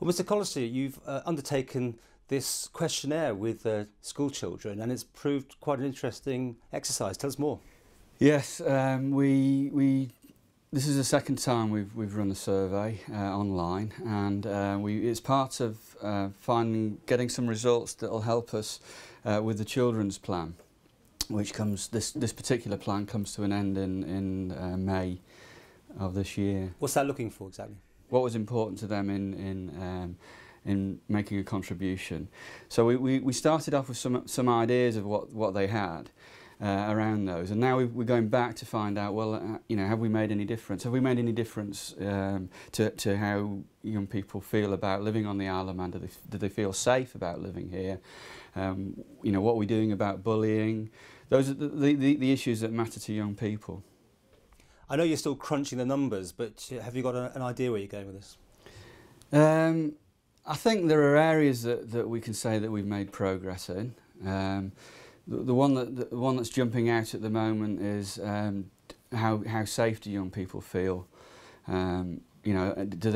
Well, Mr. Collister, you've undertaken this questionnaire with school children, and it's proved quite an interesting exercise. Tell us more. Yes, this is the second time we've run the survey online, and it's part of getting some results that will help us with the children's plan, which comes this particular plan comes to an end in May of this year. What's that looking for exactly? What was important to them in making a contribution. So we started off with some ideas of what they had around those, and now we're going back to find out, well, you know, have we made any difference? Have we made any difference to how young people feel about living on the Isle of Man? Do they feel safe about living here? You know, what are we doing about bullying? Those are the issues that matter to young people. I know you're still crunching the numbers, but have you got an idea where you're going with this? I think there are areas that we can say that we've made progress in. The one that's jumping out at the moment is how safe do young people feel? You know, do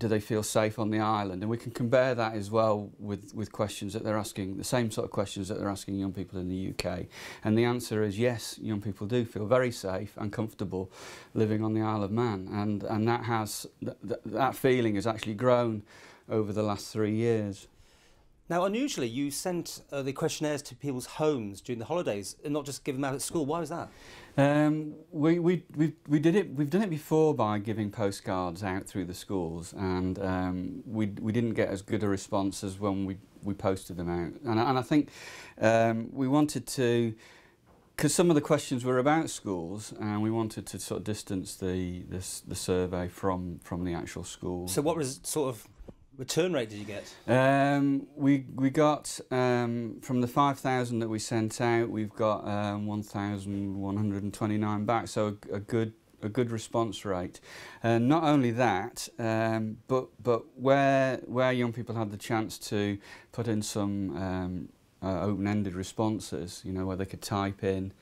they feel safe on the island? And we can compare that as well with questions that they're asking, the same sort of questions that they're asking young people in the UK. And the answer is yes, young people do feel very safe and comfortable living on the Isle of Man, and that feeling has actually grown over the last 3 yees. Now, unusually, you sent the questionnaires to people's homes during the holidays and not just give them out at school. Why was that? We've done it before by giving postcards out through the schools, and we didn't get as good a response as when we posted them out. And I think we wanted to, because some of the questions were about schools, and we wanted to sort of distance the survey from the actual schools. So what was sort of return rate did you get? We got, from the 5,000 that we sent out, we've got 1,129 back, so a good response rate. Not only that, but where young people had the chance to put in some open-ended responses, you know, where they could type in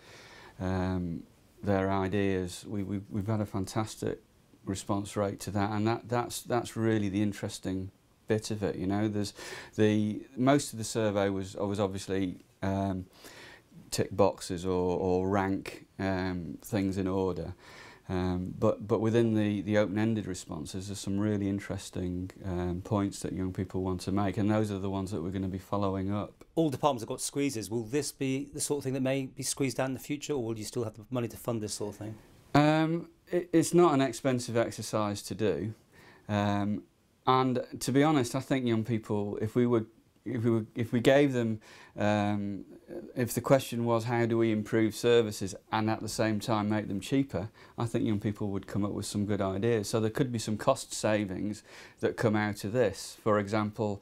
their ideas, we've had a fantastic response rate to that, and that's really the interesting bit of it. You know, there's most of the survey was obviously tick boxes or rank things in order, but within the open-ended responses there's some really interesting points that young people want to make, and those are the ones that we're going to be following up. All departments have got squeezes. Will this be the sort of thing that may be squeezed out in the future, or will you still have the money to fund this sort of thing? It's not an expensive exercise to do. And to be honest, I think young people, if we gave them, if the question was how do we improve services and at the same time make them cheaper, I think young people would come up with some good ideas. So there could be some cost savings that come out of this. For example,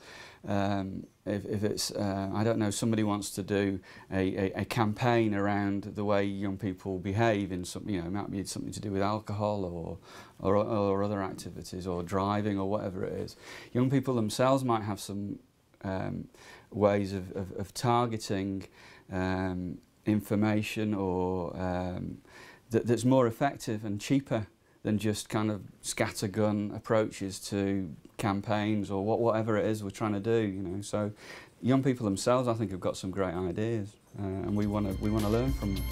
if it's, I don't know, somebody wants to do a campaign around the way young people behave in some, you know, it might be something to do with alcohol or other activities or driving or whatever it is. Young people themselves might have some ways of targeting information or that's more effective and cheaper than just kind of scattergun approaches to campaigns or whatever it is we're trying to do, you know. So young people themselves, I think, have got some great ideas, and we want to learn from them.